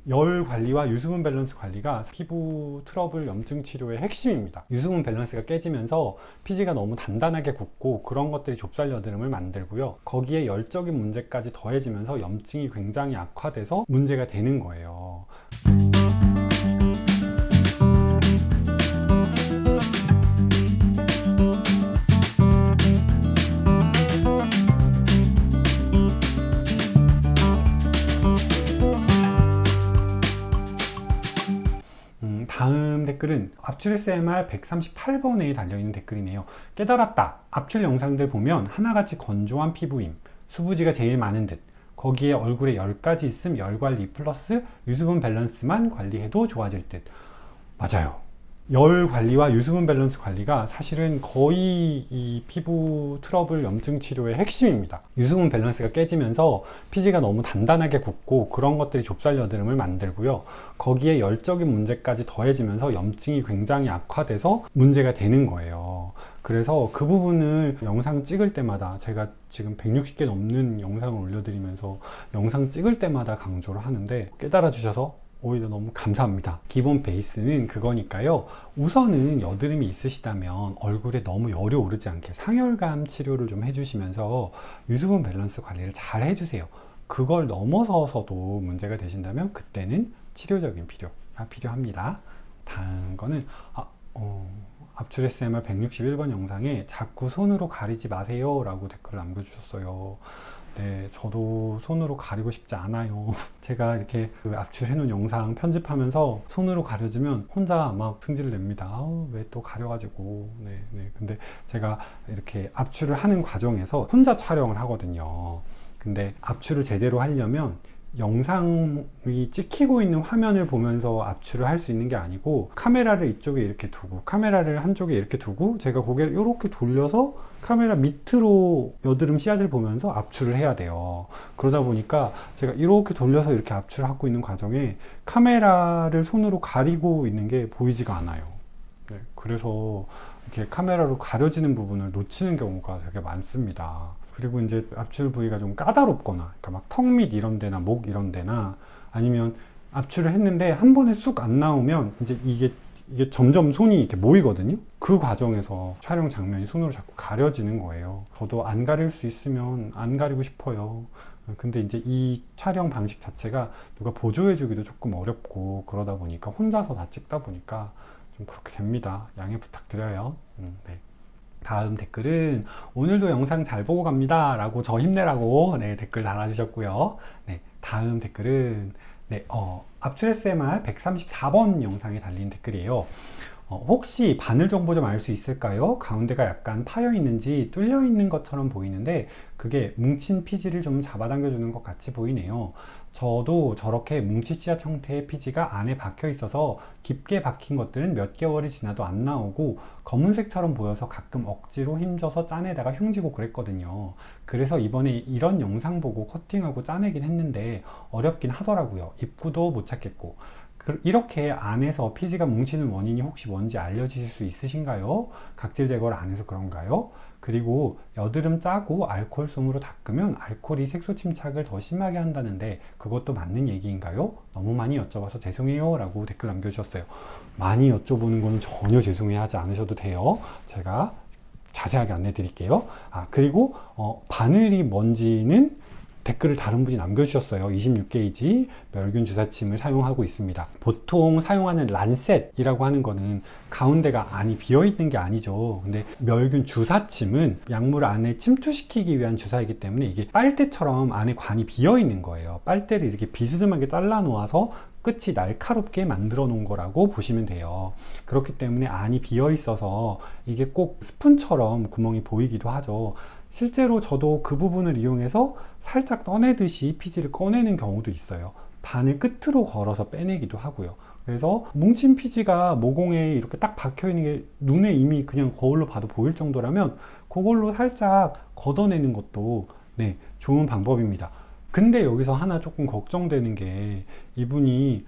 열 관리와 유수분 밸런스 관리가 피부 트러블 염증 치료의 핵심입니다. 유수분 밸런스가 깨지면서 피지가 너무 단단하게 굳고 그런 것들이 좁쌀 여드름을 만들고요. 거기에 열적인 문제까지 더해지면서 염증이 굉장히 악화돼서 문제가 되는 거예요. 다음 댓글은 압출 SMR 138번에 달려있는 댓글이네요. 깨달았다. 압출 영상들 보면 하나같이 건조한 피부임, 수부지가 제일 많은 듯, 거기에 얼굴에 열까지 있음 열관리 플러스 유수분 밸런스만 관리해도 좋아질 듯. 맞아요. 열 관리와 유수분 밸런스 관리가 사실은 거의 이 피부 트러블 염증 치료의 핵심입니다. 유수분 밸런스가 깨지면서 피지가 너무 단단하게 굳고 그런 것들이 좁쌀 여드름을 만들고요. 거기에 열적인 문제까지 더해지면서 염증이 굉장히 악화돼서 문제가 되는 거예요. 그래서 그 부분을 영상 찍을 때마다, 제가 지금 160개 넘는 영상을 올려드리면서 영상 찍을 때마다 강조를 하는데, 깨달아 주셔서 오히려 너무 감사합니다. 기본 베이스는 그거니까요. 우선은 여드름이 있으시다면 얼굴에 너무 열이 오르지 않게 상열감 치료를 좀 해주시면서 유수분 밸런스 관리를 잘 해주세요. 그걸 넘어서서도 문제가 되신다면 그때는 치료적인 필요가 필요합니다. 다음 거는 압출 SMR 161번 영상에 자꾸 손으로 가리지 마세요 라고 댓글을 남겨주셨어요. 네, 저도 손으로 가리고 싶지 않아요. 제가 이렇게 압출해 놓은 영상 편집하면서 손으로 가려지면 혼자 막 승질을 냅니다. 왜 또 가려가지고. 네. 근데 제가 이렇게 압출을 하는 과정에서 혼자 촬영을 하거든요. 근데 압출을 제대로 하려면 영상이 찍히고 있는 화면을 보면서 압출을 할 수 있는 게 아니고, 카메라를 이쪽에 이렇게 두고 카메라를 한쪽에 이렇게 두고 제가 고개를 이렇게 돌려서 카메라 밑으로 여드름 씨앗을 보면서 압출을 해야 돼요. 그러다 보니까 제가 이렇게 돌려서 이렇게 압출을 하고 있는 과정에 카메라를 손으로 가리고 있는 게 보이지가 않아요. 네, 그래서 이렇게 카메라로 가려지는 부분을 놓치는 경우가 되게 많습니다. 그리고 이제 압출 부위가 좀 까다롭거나, 그러니까 막 턱 밑 이런 데나 목 이런 데나, 아니면 압출을 했는데 한 번에 쑥 안 나오면 이제 이게 점점 손이 이렇게 모이거든요. 그 과정에서 촬영 장면이 손으로 자꾸 가려지는 거예요. 저도 안 가릴 수 있으면 안 가리고 싶어요. 근데 이제 이 촬영 방식 자체가 누가 보조해 주기도 조금 어렵고, 그러다 보니까 혼자서 다 찍다 보니까 좀 그렇게 됩니다. 양해 부탁드려요. 네. 다음 댓글은 오늘도 영상 잘 보고 갑니다 라고 저 힘내라고 댓글 달아주셨고요. 네, 다음 댓글은 압출 SMR 134번 영상에 달린 댓글이에요. 혹시 바늘 정보 좀 알 수 있을까요? 가운데가 약간 파여 있는지 뚫려 있는 것처럼 보이는데 그게 뭉친 피지를 좀 잡아당겨 주는 것 같이 보이네요. 저도 저렇게 뭉치 씨앗 형태의 피지가 안에 박혀 있어서 깊게 박힌 것들은 몇 개월이 지나도 안 나오고 검은색처럼 보여서 가끔 억지로 힘줘서 짜내다가 흉지고 그랬거든요. 그래서 이번에 이런 영상 보고 커팅하고 짜내긴 했는데 어렵긴 하더라고요. 입구도 못 찾겠고. 이렇게 안에서 피지가 뭉치는 원인이 혹시 뭔지 알려주실 수 있으신가요? 각질 제거를 안 해서 그런가요? 그리고 여드름 짜고 알코올솜으로 닦으면 알코올이 색소 침착을 더 심하게 한다는데 그것도 맞는 얘기인가요? 너무 많이 여쭤봐서 죄송해요 라고 댓글 남겨주셨어요. 많이 여쭤보는 거는 전혀 죄송해 하지 않으셔도 돼요. 제가 자세하게 안내 드릴게요. 그리고 바늘이 뭔지는 댓글을 다른 분이 남겨주셨어요. 26게이지 멸균 주사침을 사용하고 있습니다. 보통 사용하는 란셋이라고 하는 거는 가운데가 안이 비어있는 게 아니죠. 근데 멸균 주사침은 약물 안에 침투시키기 위한 주사이기 때문에 이게 빨대처럼 안에 관이 비어있는 거예요. 빨대를 이렇게 비스듬하게 잘라 놓아서 끝이 날카롭게 만들어 놓은 거라고 보시면 돼요. 그렇기 때문에 안이 비어 있어서 이게 꼭 스푼처럼 구멍이 보이기도 하죠. 실제로 저도 그 부분을 이용해서 살짝 떠내듯이 피지를 꺼내는 경우도 있어요. 바늘 끝으로 걸어서 빼내기도 하고요. 그래서 뭉친 피지가 모공에 이렇게 딱 박혀 있는 게 눈에 이미 그냥 거울로 봐도 보일 정도라면 그걸로 살짝 걷어내는 것도 좋은 방법입니다. 근데 여기서 하나 조금 걱정되는 게, 이분이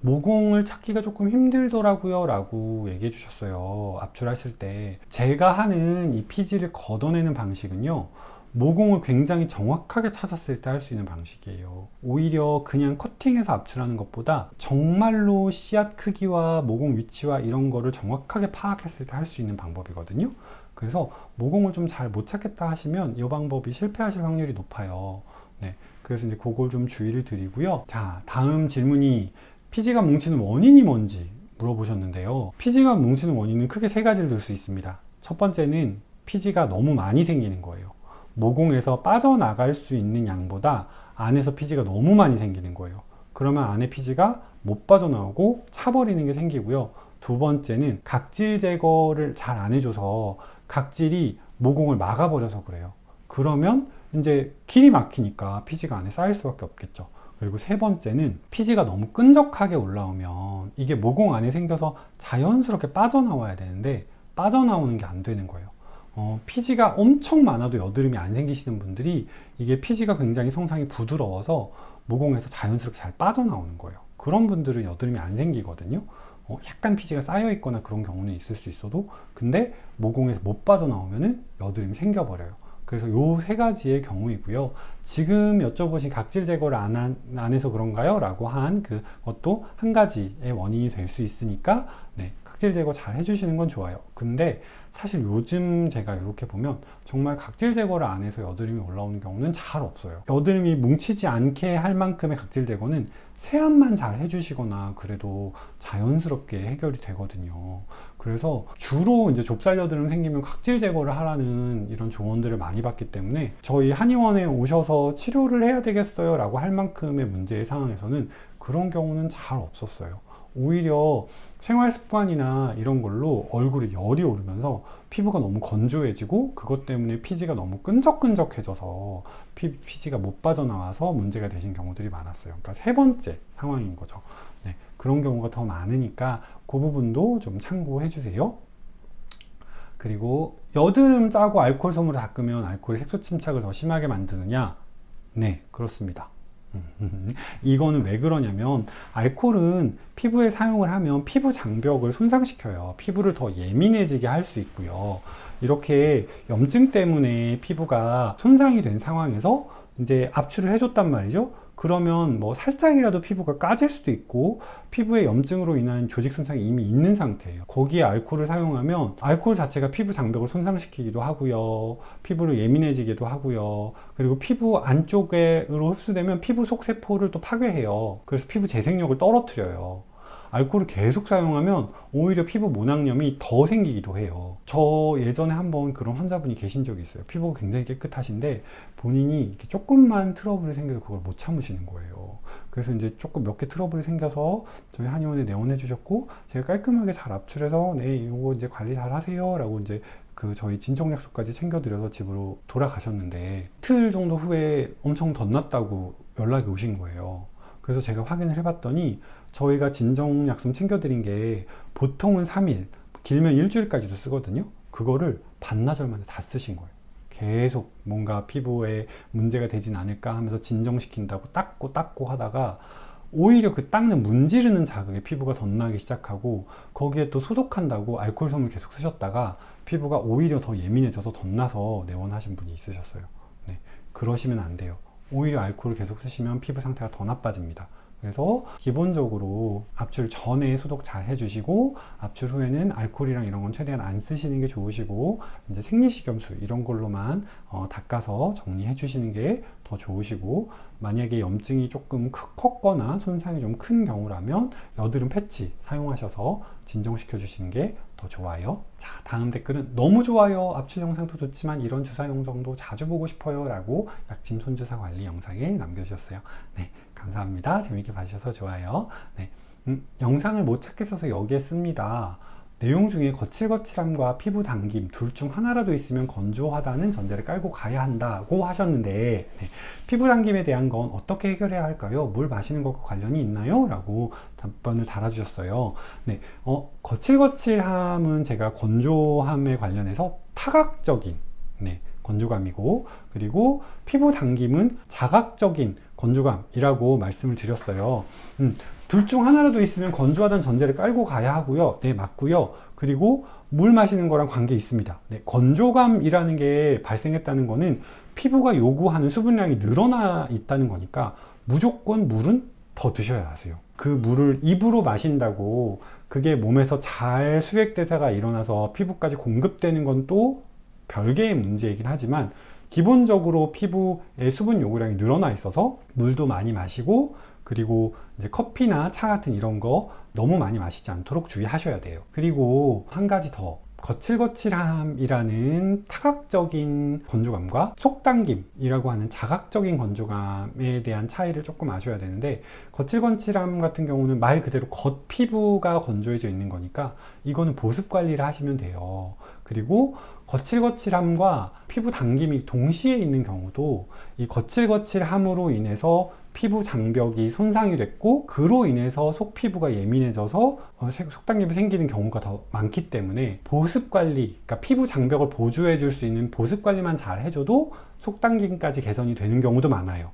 모공을 찾기가 조금 힘들더라고요 라고 얘기해 주셨어요. 압출하실 때 제가 하는 이 피지를 걷어내는 방식은요, 모공을 굉장히 정확하게 찾았을 때 할 수 있는 방식이에요. 오히려 그냥 커팅해서 압출하는 것보다 정말로 씨앗 크기와 모공 위치와 이런 거를 정확하게 파악했을 때 할 수 있는 방법이거든요. 그래서 모공을 좀 잘 못 찾겠다 하시면 이 방법이 실패하실 확률이 높아요. 네, 그래서 이제 그걸 좀 주의를 드리고요. 자, 다음 질문이 피지가 뭉치는 원인이 뭔지 물어보셨는데요. 피지가 뭉치는 원인은 크게 세 가지를 들 수 있습니다. 첫 번째는 피지가 너무 많이 생기는 거예요. 모공에서 빠져나갈 수 있는 양보다 안에서 피지가 너무 많이 생기는 거예요. 그러면 안에 피지가 못 빠져나오고 차버리는 게 생기고요. 두 번째는 각질 제거를 잘 안 해줘서 각질이 모공을 막아버려서 그래요. 그러면 이제 길이 막히니까 피지가 안에 쌓일 수밖에 없겠죠. 그리고 세 번째는 피지가 너무 끈적하게 올라오면 이게 모공 안에 생겨서 자연스럽게 빠져나와야 되는데 빠져나오는 게 안 되는 거예요. 피지가 엄청 많아도 여드름이 안 생기시는 분들이 이게 피지가 굉장히 성상이 부드러워서 모공에서 자연스럽게 잘 빠져나오는 거예요. 그런 분들은 여드름이 안 생기거든요. 약간 피지가 쌓여 있거나 그런 경우는 있을 수 있어도 근데 모공에서 못 빠져나오면은 여드름이 생겨버려요. 그래서 요 세 가지의 경우이고요. 지금 여쭤보신 각질 제거를 안 해서 그런가요? 라고 한 그것도 한 가지의 원인이 될 수 있으니까 네, 각질 제거 잘 해주시는 건 좋아요. 근데 사실 요즘 제가 이렇게 보면 정말 각질 제거를 안 해서 여드름이 올라오는 경우는 잘 없어요. 여드름이 뭉치지 않게 할 만큼의 각질 제거는 세안만 잘 해주시거나 그래도 자연스럽게 해결이 되거든요. 그래서 주로 이제 좁쌀 여드름 생기면 각질 제거를 하라는 이런 조언들을 많이 받기 때문에 저희 한의원에 오셔서 치료를 해야 되겠어요 라고 할 만큼의 문제의 상황에서는 그런 경우는 잘 없었어요. 오히려 생활 습관이나 이런 걸로 얼굴에 열이 오르면서 피부가 너무 건조해지고 그것 때문에 피지가 너무 끈적끈적해져서 피지가 못 빠져나와서 문제가 되신 경우들이 많았어요. 그러니까 세 번째 상황인 거죠. 네, 그런 경우가 더 많으니까 그 부분도 좀 참고해 주세요. 그리고 여드름 짜고 알코올 솜으로 닦으면 알코올이 색소 침착을 더 심하게 만드느냐? 네, 그렇습니다. 이거는 왜 그러냐면 알코올은 피부에 사용을 하면 피부 장벽을 손상시켜요. 피부를 더 예민해지게 할 수 있고요. 이렇게 염증 때문에 피부가 손상이 된 상황에서 이제 압출을 해줬단 말이죠. 그러면 뭐 살짝이라도 피부가 까질 수도 있고 피부에 염증으로 인한 조직 손상이 이미 있는 상태예요. 거기에 알코올을 사용하면 알코올 자체가 피부 장벽을 손상시키기도 하고요. 피부를 예민해지기도 하고요. 그리고 피부 안쪽으로 흡수되면 피부 속 세포를 또 파괴해요. 그래서 피부 재생력을 떨어뜨려요. 알코올을 계속 사용하면 오히려 피부 모낭염이 더 생기기도 해요. 저 예전에 한번 그런 환자분이 계신 적이 있어요. 피부가 굉장히 깨끗하신데 본인이 이렇게 조금만 트러블이 생겨서 그걸 못 참으시는 거예요. 그래서 이제 조금 몇 개 트러블이 생겨서 저희 한의원에 내원해 주셨고 제가 깔끔하게 잘 압출해서 네, 이거 이제 관리 잘 하세요 라고 이제 저희 진정 약속까지 챙겨드려서 집으로 돌아가셨는데 이틀 정도 후에 엄청 덧났다고 연락이 오신 거예요. 그래서 제가 확인을 해봤더니 저희가 진정 약속 챙겨드린 게 보통은 3일, 길면 일주일까지도 쓰거든요. 그거를 반나절 만에 다 쓰신 거예요. 계속 뭔가 피부에 문제가 되진 않을까 하면서 진정시킨다고 닦고 하다가 오히려 그 닦는 문지르는 자극에 피부가 덧나기 시작하고 거기에 또 소독한다고 알코올 솜을 계속 쓰셨다가 피부가 오히려 더 예민해져서 덧나서 내원하신 분이 있으셨어요. 네, 그러시면 안 돼요. 오히려 알코올을 계속 쓰시면 피부 상태가 더 나빠집니다. 그래서 기본적으로 압출 전에 소독 잘 해주시고 압출 후에는 알코올이랑 이런 건 최대한 안 쓰시는 게 좋으시고 이제 생리식염수 이런 걸로만 닦아서 정리해 주시는 게 더 좋으시고 만약에 염증이 조금 컸거나 손상이 좀 큰 경우라면 여드름 패치 사용하셔서 진정시켜 주시는 게 더 좋아요. 자, 다음 댓글은 너무 좋아요. 압출 영상도 좋지만 이런 주사 영상도 자주 보고 싶어요 라고 약침 손주사 관리 영상에 남겨주셨어요. 네, 감사합니다. 재밌게 봐주셔서 좋아요. 네, 영상을 못 찾겠어서 여기에 씁니다. 내용 중에 거칠거칠함과 피부 당김 둘 중 하나라도 있으면 건조하다는 전제를 깔고 가야 한다고 하셨는데 네, 피부 당김에 대한 건 어떻게 해결해야 할까요? 물 마시는 것과 관련이 있나요? 라고 답변을 달아주셨어요. 네, 거칠거칠함은 제가 건조함에 관련해서 타각적인 건조감이고 그리고 피부 당김은 자각적인 건조감이라고 말씀을 드렸어요. 둘 중 하나라도 있으면 건조하다는 전제를 깔고 가야 하고요. 네, 맞고요. 그리고 물 마시는 거랑 관계 있습니다. 네, 건조감이라는 게 발생했다는 거는 피부가 요구하는 수분량이 늘어나 있다는 거니까 무조건 물은 더 드셔야 하세요. 그 물을 입으로 마신다고 그게 몸에서 잘 수액대사가 일어나서 피부까지 공급되는 건 또 별개의 문제이긴 하지만 기본적으로 피부의 수분 요구량이 늘어나 있어서 물도 많이 마시고 그리고 이제 커피나 차 같은 이런 거 너무 많이 마시지 않도록 주의하셔야 돼요. 그리고 한 가지 더, 거칠거칠함이라는 타각적인 건조감과 속당김이라고 하는 자각적인 건조감에 대한 차이를 조금 아셔야 되는데, 거칠거칠함 같은 경우는 말 그대로 겉피부가 건조해져 있는 거니까 이거는 보습 관리를 하시면 돼요. 그리고 거칠거칠함과 피부 당김이 동시에 있는 경우도 이 거칠거칠함으로 인해서 피부 장벽이 손상이 됐고 그로 인해서 속피부가 예민해져서 속당김이 생기는 경우가 더 많기 때문에 보습 관리, 그러니까 피부 장벽을 보조해 줄 수 있는 보습 관리만 잘 해줘도 속당김까지 개선이 되는 경우도 많아요.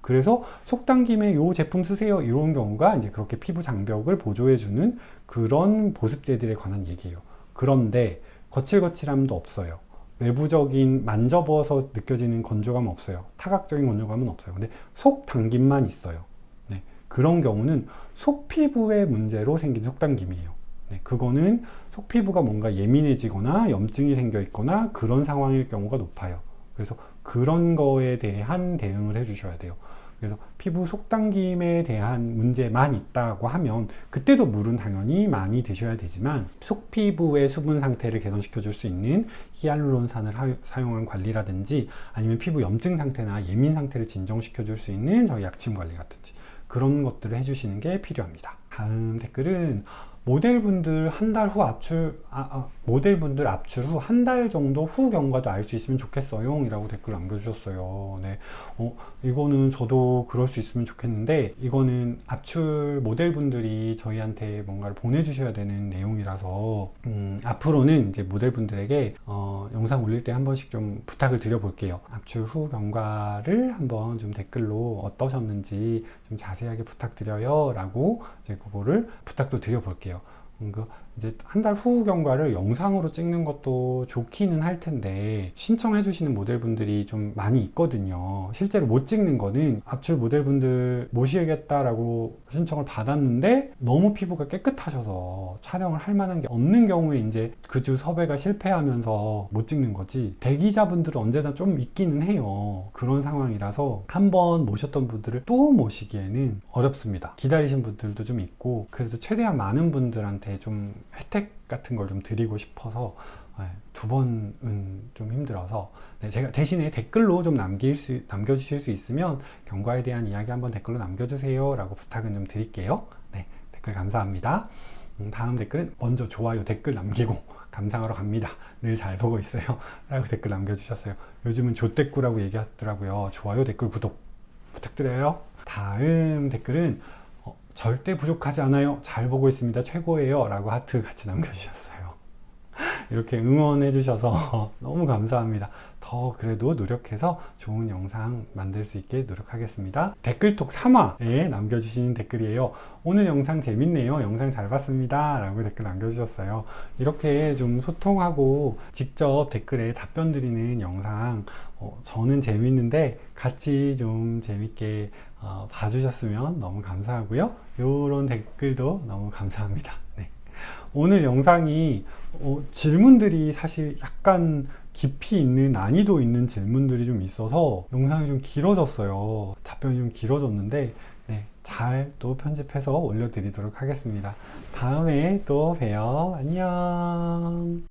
그래서 속당김에 요 제품 쓰세요 이런 경우가 이제 그렇게 피부 장벽을 보조해 주는 그런 보습제들에 관한 얘기예요. 그런데 거칠거칠함도 없어요. 외부적인 만져봐서 느껴지는 건조감은 없어요. 타각적인 건조감은 없어요. 근데 속 당김만 있어요. 네, 그런 경우는 속피부의 문제로 생긴 속당김이에요. 네, 그거는 속피부가 뭔가 예민해지거나 염증이 생겨 있거나 그런 상황일 경우가 높아요. 그래서 그런 거에 대한 대응을 해주셔야 돼요. 그래서 피부 속당김에 대한 문제만 있다고 하면 그때도 물은 당연히 많이 드셔야 되지만 속피부의 수분 상태를 개선시켜 줄 수 있는 히알루론산을 사용한 관리라든지 아니면 피부 염증 상태나 예민 상태를 진정시켜 줄 수 있는 저희 약침 관리 같은지 그런 것들을 해주시는 게 필요합니다. 다음 댓글은 모델분들 한 달 후 모델분들 압출 후 한 달 정도 후 경과도 알 수 있으면 좋겠어요 이라고 댓글 남겨주셨어요. 네, 이거는 저도 그럴 수 있으면 좋겠는데 이거는 압출 모델분들이 저희한테 뭔가를 보내주셔야 되는 내용이라서 앞으로는 이제 모델분들에게 영상 올릴 때 한 번씩 좀 부탁을 드려볼게요. 압출 후 경과를 한번 좀 댓글로 어떠셨는지 좀 자세하게 부탁드려요 라고 이제 그거를 부탁도 드려볼게요. 이제 한 달 후 경과를 영상으로 찍는 것도 좋기는 할 텐데 신청해 주시는 모델분들이 좀 많이 있거든요. 실제로 못 찍는 거는 압출 모델분들 모시겠다라고 신청을 받았는데 너무 피부가 깨끗하셔서 촬영을 할 만한 게 없는 경우에 이제 그 주 섭외가 실패하면서 못 찍는 거지, 대기자분들은 언제나 좀 있기는 해요. 그런 상황이라서 한번 모셨던 분들을 또 모시기에는 어렵습니다. 기다리신 분들도 좀 있고 그래도 최대한 많은 분들한테 좀 혜택 같은 걸 좀 드리고 싶어서 두 번은 좀 힘들어서 제가 대신에 댓글로 좀 남겨주실 수 있으면 경과에 대한 이야기 한번 댓글로 남겨주세요 라고 부탁은 좀 드릴게요. 네, 댓글 감사합니다. 다음 댓글은 먼저 좋아요 댓글 남기고 감상하러 갑니다. 늘 잘 보고 있어요 라고 댓글 남겨주셨어요. 요즘은 조댓구라고 얘기하더라고요. 좋아요 댓글 구독 부탁드려요. 다음 댓글은 절대 부족하지 않아요. 잘 보고 있습니다. 최고예요. 라고 하트 같이 남겨주셨어요. 이렇게 응원해 주셔서 너무 감사합니다. 더 그래도 노력해서 좋은 영상 만들 수 있게 노력하겠습니다. 댓글톡 3화에 남겨주신 댓글이에요. 오늘 영상 재밌네요. 영상 잘 봤습니다. 라고 댓글 남겨주셨어요. 이렇게 좀 소통하고 직접 댓글에 답변 드리는 영상 저는 재밌는데 같이 좀 재밌게 봐주셨으면 너무 감사하고요. 이런 댓글도 너무 감사합니다. 네. 오늘 영상이 질문들이 사실 약간 깊이 있는 난이도 있는 질문들이 좀 있어서 영상이 좀 길어졌어요. 답변이 좀 길어졌는데 네, 잘 또 편집해서 올려드리도록 하겠습니다. 다음에 또 봬요. 안녕.